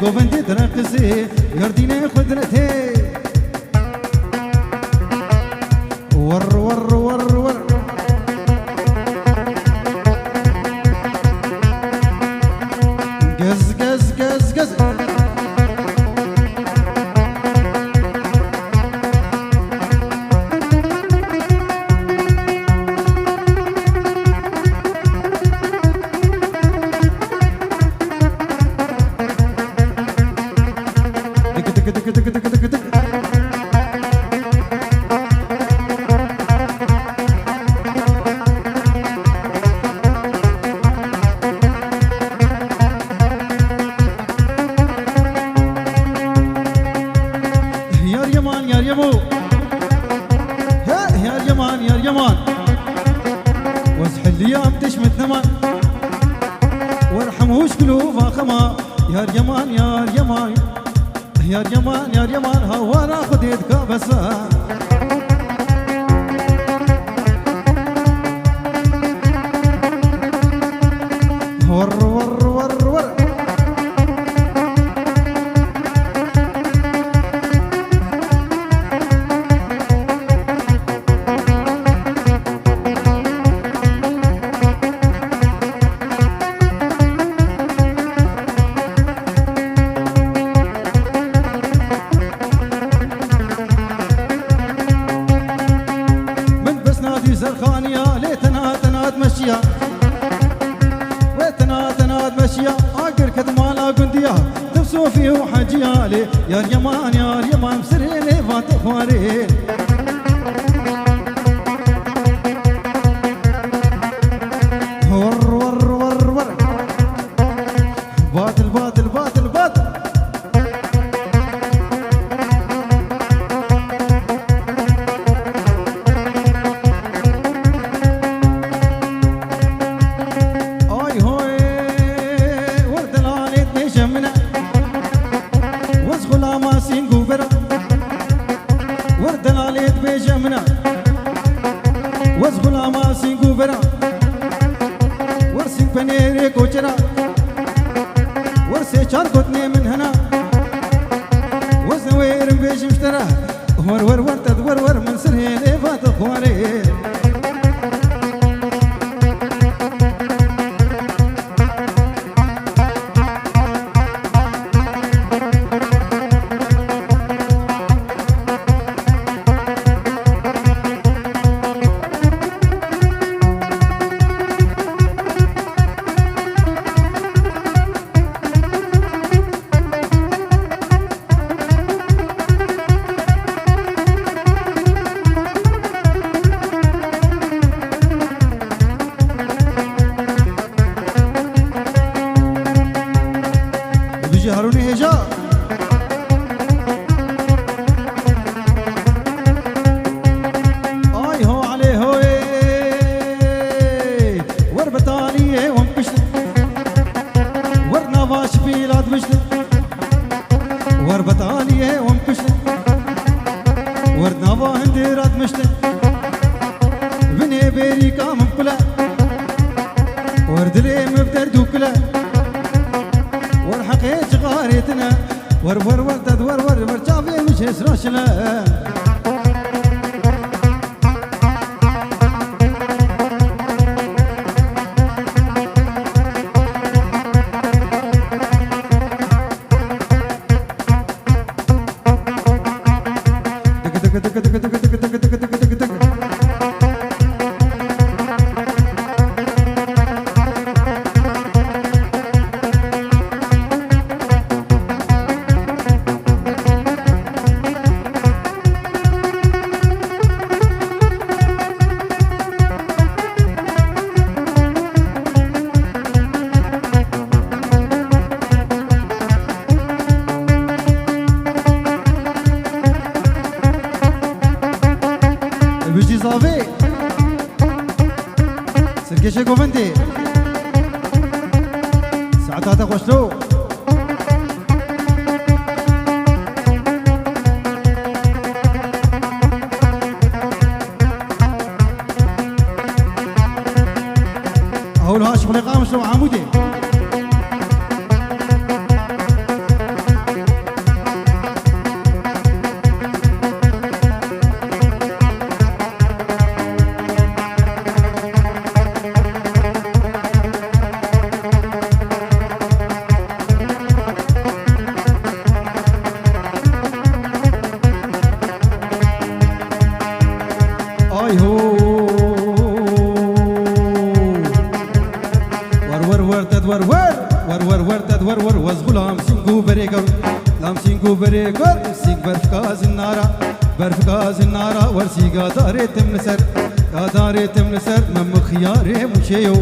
قوبندي ترقصي يرديني قدرتي ور ور ور ور قز قز قز قز وارحموش قلوب خما يا اليمان يا اليمان يا اليمان يا اليمان هوانا خديتك بس ور ور ور ور زرخانية ليتنا تناد مشيا ويتنا تناد مشيا آقر كدمالا قنديا تفسو فيه وحجيا لي يا اليمان يا اليمان بسريني فاتخوارين ور ور ور ور باطل باطل باطل باطل وزغلا ما سينغو برا ورسين بنيري كوچرا ورسي چار قطني من هنا وزنوير بيش مشترا ور ور ور تدور ور من سرهيني فات خواري هاروني هجا آي هو عليه هو وربطانية وانبشت ورنافاش بيلاد بشت وربطانية وانبشت ورنافا هنديرات مشت بني بيريكا مبلا وردلي مبتر دوكلا ورحقيت غاريتنا ور ور ور تدور ور ور شافي مش يسرشلا بجدي صافي سركيشي قوفنتي ساعتها خوشلو هولها شغل قامش لو عمودي سيقو بريقر سيق برفكاز النارا برفكاز النارا ورسيقا داري تمنسر داري تمنسر مم خياري مشيو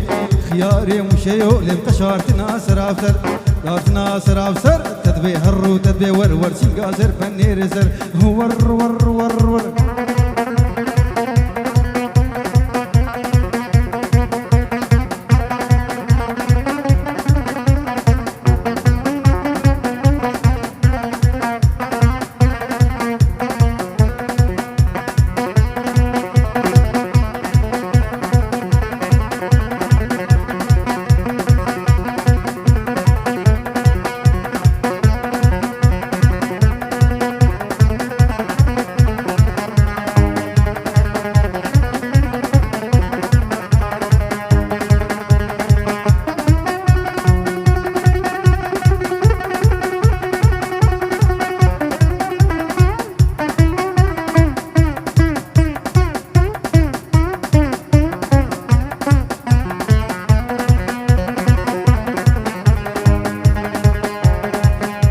خياري مشيو لم تشارتنا سرافسر دارتنا سرافسر تدبي هرو تدبي ور سيقا زر فنير زر ور ور ور ور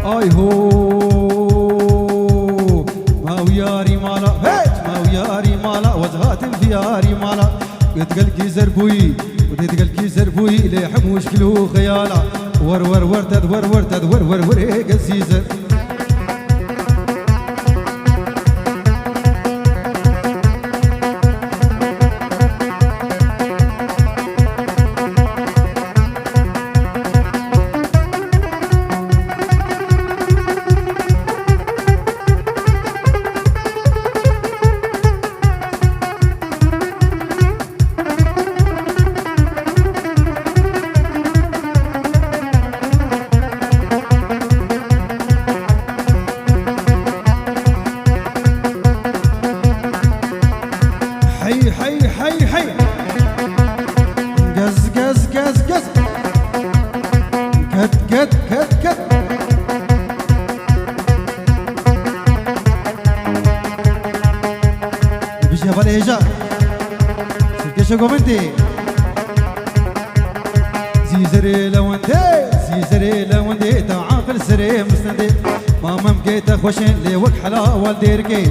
اي هو ما وياري مالا هيت ما وياري مالا وجهات انفياري مالا قلقي زربوي قلقي زربوي ليحم وشكلو خيالا ور ور ور تد ور ور تد ور ور ور قزيزر حي حي حي حي قز قز قز قز كت كت كت كت بيجي بالإيجا سكشة قومنتي زيزري لوندي زيزري لوندي تعاقل سري مستندي ما ممكن تخوشين لي وك حلا والديركي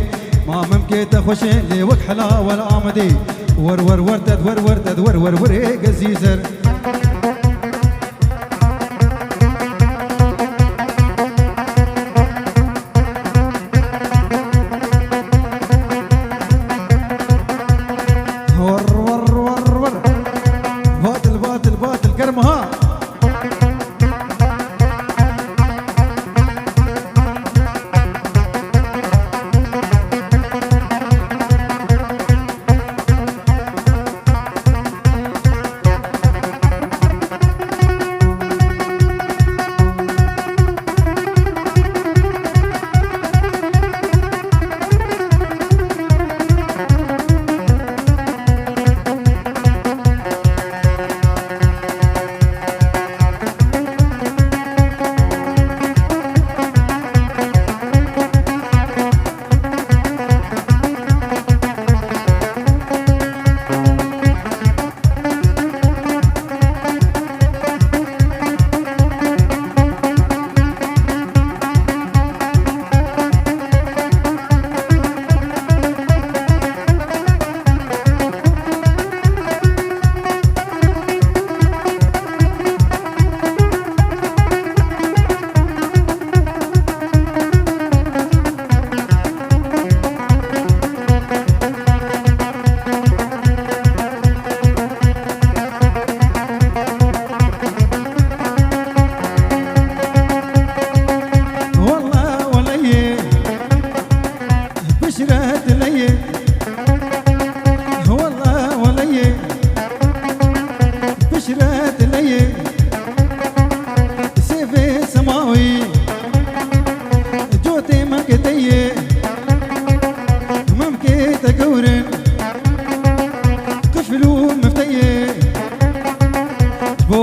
ما ممكن تخوشين لي وك حلا ولا آمدي ور ور ور تد ور ور تد ور ور ور قزيزر ور ور ور ور باطل باطل باطل كرمها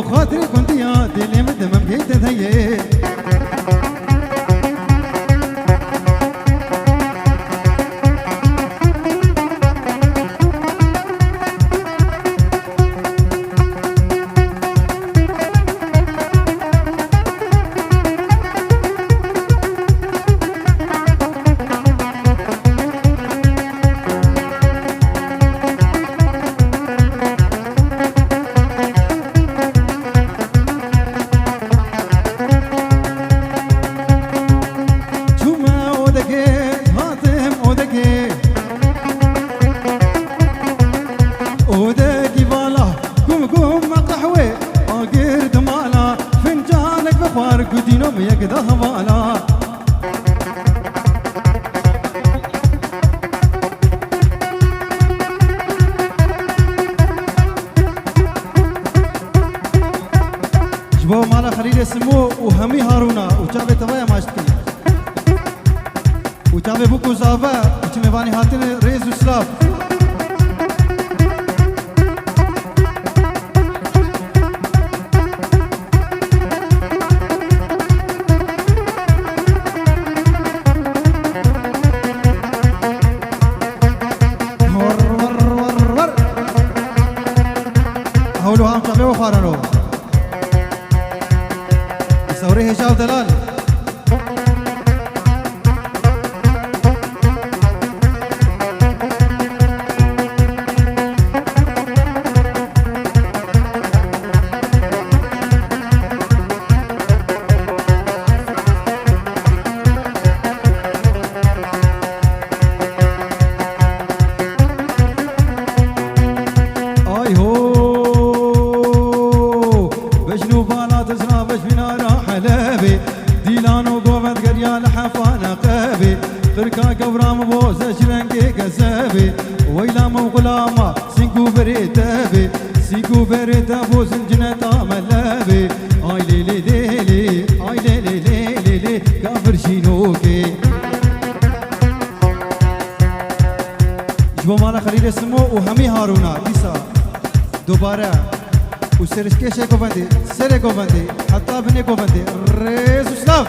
خاطري كنت يا دلي مدمم جيت تهيئ چاوه بکو زاوه اچه میوانی هاتن ریز و سلاف هولو هم چاوه و خارنو سوره هجاو دلال تركا قورام بو زجرنگي قزابي ويلام وغلاما سينكو بريتابي سينكو بريتابو زنجنة ملابي اي ليلي ليلي اي ليلي ليلي ليلي كافر شينوكي جبو مالا خليل اسمو وهمي هارونا إيسا دوباره وسرشكيشي كوفندي سري كوفندي حتى بني كوفندي ريز وسلاف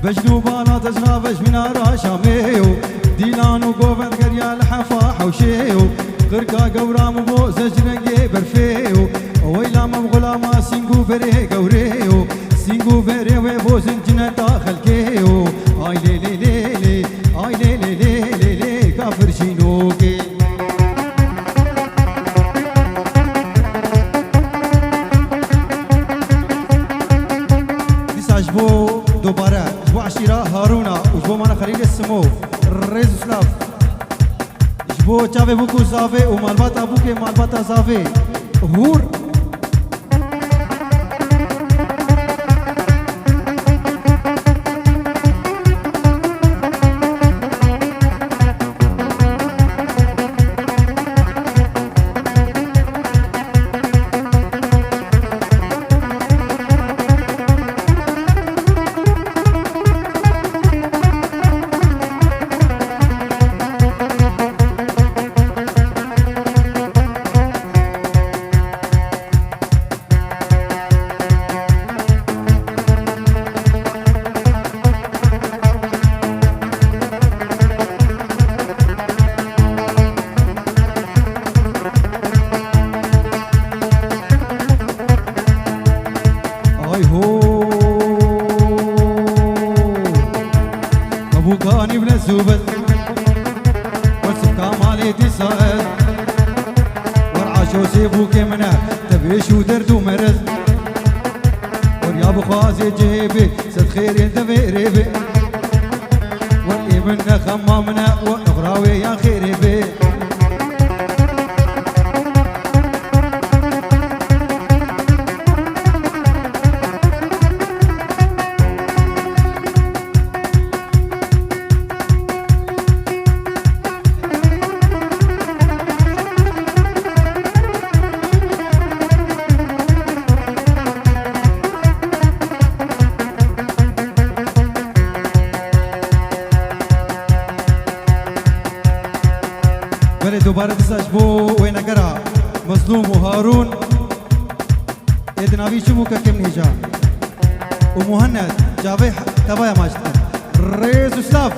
بجنو بالا تزنا بج من راشاميو ديلانو قوفن قريا لحفا حوشيو قرقا قورام بو زجرنجي برفيو ويلا مغلاما سينغو بري قوريو سينغو بري وبو زنجنة داخل كيو اي ليلي ليلي اي ليلي ليلي ليلي كافر شينوكي ديساجبو دوباره جبو عشيرة هارونا وجبو مانا خليل السمو ريز سلاف جبو چاوه بوكو زاوه ومالباتا بوكي مالباتا زاوه هور ابوكاني بلا زوبل وسكا مالي تسال ورعاشو سيبوكي منا تبيش ودرد ومرض وريا بخازي جيبي سد خير انت بيريبي والابن خمامنا واغراوي يا خيري بي بله دوباره دستش بو وینگرا مظلوم و هارون ادناوی چمو که کم نیجا و مهند جاوه تبایا ماجد ریز و سلاف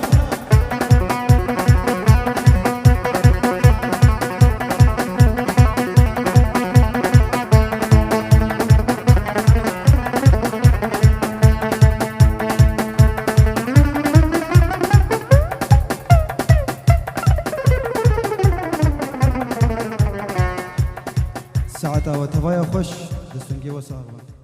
ساعتها وتبايا خوش دستنجي وصاغبا